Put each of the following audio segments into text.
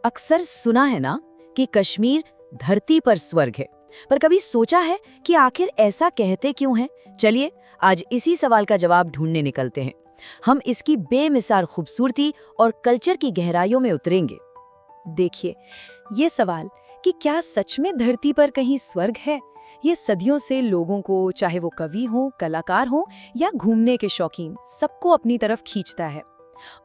अक्सर सुना है ना कि कश्मीर धरती पर स्वर्ग है, पर कभी सोचा है कि आखिर ऐसा कहते क्यों हैं? चलिए आज इसी सवाल का जवाब ढूंढने निकलते हैं। हम इसकी बेमिसाल खूबसूरती और कल्चर की गहराइयों में उतरेंगे। देखिए, ये सवाल कि क्या सच में धरती पर कहीं स्वर्ग है, ये सदियों से लोगों को, चाहे वो कवि हों, कलाकार हों या घूमने के शौकीन, सबको अपनी तरफ खींचता है।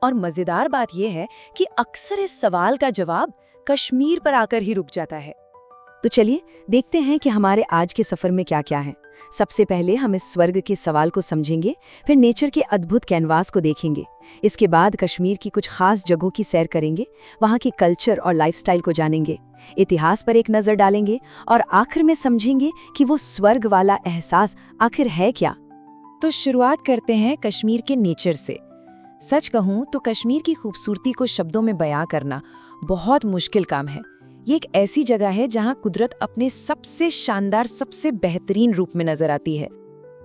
और मजेदार बात यह है कि अक्सर इस सवाल का जवाब कश्मीर पर आकर ही रुक जाता है। तो चलिए देखते हैं कि हमारे आज के सफर में क्या क्या है। सबसे पहले हम इस स्वर्ग के सवाल को समझेंगे, फिर नेचर के अद्भुत कैनवास को देखेंगे। इसके बाद कश्मीर की कुछ खास जगहों की सैर करेंगे, वहाँ की कल्चर और लाइफस्टाइल को जानेंगे, इतिहास पर एक नज़र डालेंगे और आखिर में समझेंगे कि वो स्वर्ग वाला एहसास आखिर है क्या। तो शुरुआत करते हैं कश्मीर के नेचर से। सच कहूँ तो कश्मीर की खूबसूरती को शब्दों में बयां करना बहुत मुश्किल काम है। ये एक ऐसी जगह है जहाँ कुदरत अपने सबसे शानदार, सबसे बेहतरीन रूप में नजर आती है।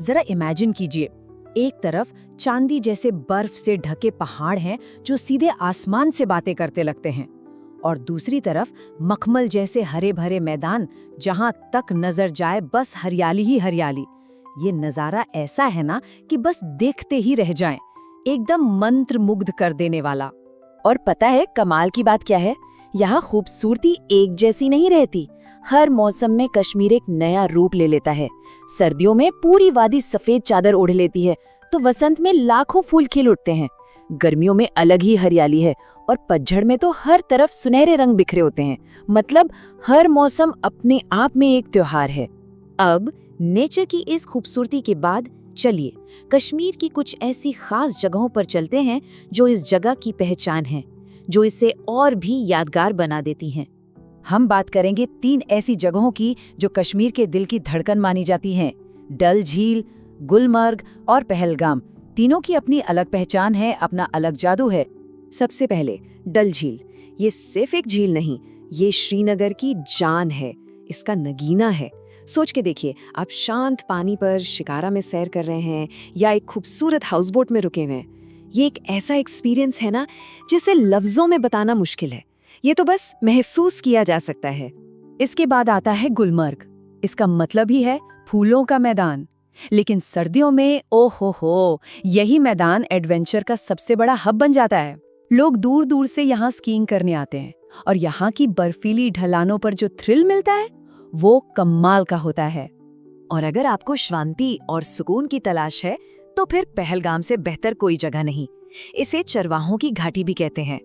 जरा इमेजिन कीजिए, एक तरफ चांदी जैसे बर्फ से ढके पहाड़ हैं जो सीधे आसमान से बातें करते लगते हैं, और दूसरी तरफ मखमल जैसे हरे भरे मैदान जहाँ तक नजर जाए बस हरियाली ही हरियाली। ये नज़ारा ऐसा है ना कि बस देखते ही रह जाएं, एकदम मंत्र मुग्ध कर देने वाला। और पता है कमाल की बात क्या है? यहाँ खूबसूरती एक जैसी नहीं रहती। हर मौसम में कश्मीर एक नया रूप ले लेता है। सर्दियों में पूरी वादी सफेद चादर ओढ़ लेती है, तो वसंत में लाखों फूल खिल उठते हैं। गर्मियों में अलग ही हरियाली है, और पतझड़ में तो हर तरफ सुनहरे रंग बिखरे होते हैं। मतलब हर मौसम अपने आप में एक त्योहार है। अब नेचर की इस खूबसूरती के बाद चलिए कश्मीर की कुछ ऐसी खास जगहों पर चलते हैं जो इस जगह की पहचान है, जो इसे और भी यादगार बना देती हैं। हम बात करेंगे 3 ऐसी जगहों की जो कश्मीर के दिल की धड़कन मानी जाती हैं। डल झील, गुलमर्ग और पहलगाम। तीनों की अपनी अलग पहचान है, अपना अलग जादू है। सबसे पहले डल झील। ये सिर्फ एक झील नहीं, ये श्रीनगर की जान है, इसका नगीना है। सोच के देखिए, आप शांत पानी पर शिकारा में सैर कर रहे हैं या एक खूबसूरत हाउसबोट में रुके हुए हैं। ये एक ऐसा एक्सपीरियंस है ना जिसे लफ्जों में बताना मुश्किल है। ये तो बस महसूस किया जा सकता है। इसके बाद आता है गुलमर्ग। इसका मतलब ही है फूलों का मैदान। लेकिन सर्दियों में ओहो, यही मैदान एडवेंचर का सबसे बड़ा हब बन जाता है। लोग दूर दूर से यहाँ स्कीइंग करने आते हैं, और यहाँ की बर्फीली ढलानों पर जो थ्रिल मिलता है वो कमाल का होता है। और अगर आपको शांति और सुकून की तलाश है तो फिर पहलगाम से बेहतर कोई जगह नहीं। इसे चरवाहों की घाटी भी कहते हैं।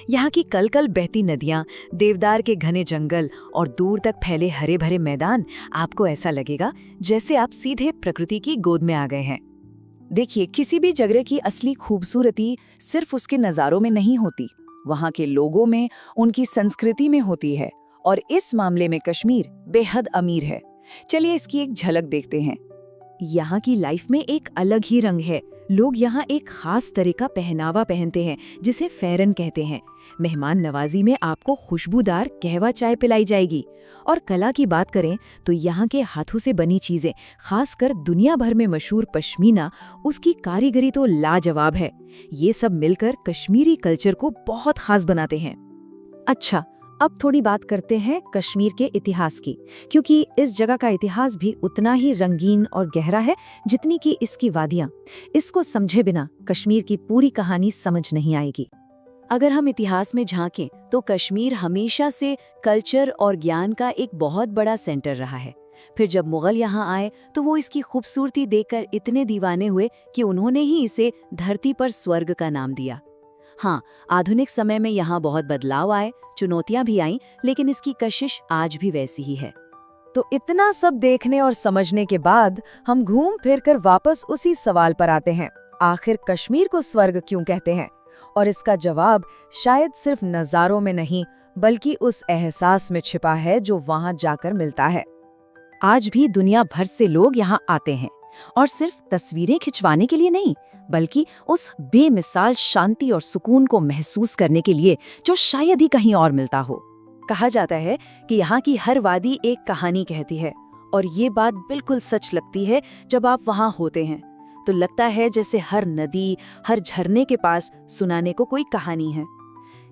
यहाँ की कल-कल बहती नदियाँ, देवदार के घने जंगल और दूर तक फैले हरे भरे मैदान, आपको ऐसा लगेगा जैसे आप सीधे प्रकृति की गोद में आ गए हैं। देखिए, किसी भी जगह की असली खूबसूरती सिर्फ उसके नज़ारों में नहीं होती, वहाँ के लोगों में, उनकी संस्कृति में होती है। और इस मामले में कश्मीर बेहद अमीर है। चलिए इसकी एक झलक देखते हैं। यहाँ की लाइफ में एक अलग ही रंग है। लोग यहाँ एक खास तरह का पहनावा पहनते हैं जिसे फेरन कहते हैं। मेहमान नवाजी में आपको खुशबूदार कहवा चाय पिलाई जाएगी। और कला की बात करें तो यहाँ के हाथों से बनी चीजें, खासकर दुनिया भर में मशहूर पश्मीना, उसकी कारीगरी तो लाजवाब है। ये सब मिलकर कश्मीरी कल्चर को बहुत खास बनाते हैं। अच्छा, अब थोड़ी बात करते हैं कश्मीर के इतिहास की, क्योंकि इस जगह का इतिहास भी उतना ही रंगीन और गहरा है जितनी कि इसकी वादियां। इसको समझे बिना कश्मीर की पूरी कहानी समझ नहीं आएगी। अगर हम इतिहास में झांकें तो कश्मीर हमेशा से कल्चर और ज्ञान का एक बहुत बड़ा सेंटर रहा है। फिर जब मुगल यहाँ आए तो वो इसकी खूबसूरती देखकर इतने दीवाने हुए कि उन्होंने ही इसे धरती पर स्वर्ग का नाम दिया। हाँ, आधुनिक समय में यहाँ बहुत बदलाव आए, चुनौतियां भी आईं, लेकिन इसकी कशिश आज भी वैसी ही है। तो इतना सब देखने और समझने के बाद हम घूम फिर कर वापस उसी सवाल पर आते हैं, आखिर कश्मीर को स्वर्ग क्यों कहते हैं? और इसका जवाब शायद सिर्फ नज़ारों में नहीं, बल्कि उस एहसास में छिपा है जो वहाँ जाकर मिलता है। आज भी दुनिया भर से लोग यहाँ आते हैं, और सिर्फ तस्वीरें खिंचवाने के लिए नहीं, बल्कि उस बेमिसाल शांति और सुकून को महसूस करने के लिए जो शायद ही कहीं और मिलता हो। कहा जाता है कि यहाँ की हर वादी एक कहानी कहती है, और ये बात बिल्कुल सच लगती है। जब आप वहाँ होते हैं तो लगता है जैसे हर नदी, हर झरने के पास सुनाने को कोई कहानी है।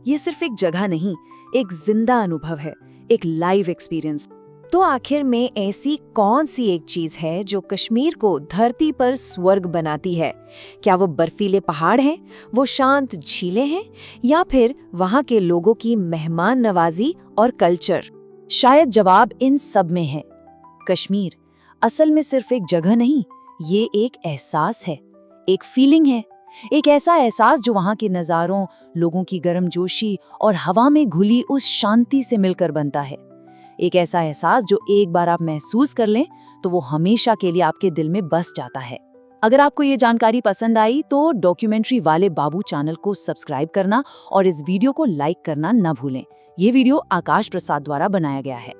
ये सिर्फ एक जगह नहीं, एक जिंदा अनुभव है, एक लाइव एक्सपीरियंस। तो आखिर में ऐसी कौन सी एक चीज है जो कश्मीर को धरती पर स्वर्ग बनाती है? क्या वो बर्फीले पहाड़ हैं, वो शांत झीलें हैं, या फिर वहाँ के लोगों की मेहमान नवाजी और कल्चर? शायद जवाब इन सब में है। कश्मीर असल में सिर्फ एक जगह नहीं, ये एक एहसास है, एक फीलिंग है, एक ऐसा एहसास जो वहाँ के नज़ारों, लोगों की गर्मजोशी और हवा में घुली उस शांति से मिलकर बनता है। एक ऐसा एहसास जो एक बार आप महसूस कर लें तो वो हमेशा के लिए आपके दिल में बस जाता है। अगर आपको ये जानकारी पसंद आई तो डॉक्यूमेंट्री वाले बाबू चैनल को सब्सक्राइब करना और इस वीडियो को लाइक करना न भूलें। ये वीडियो आकाश प्रसाद द्वारा बनाया गया है।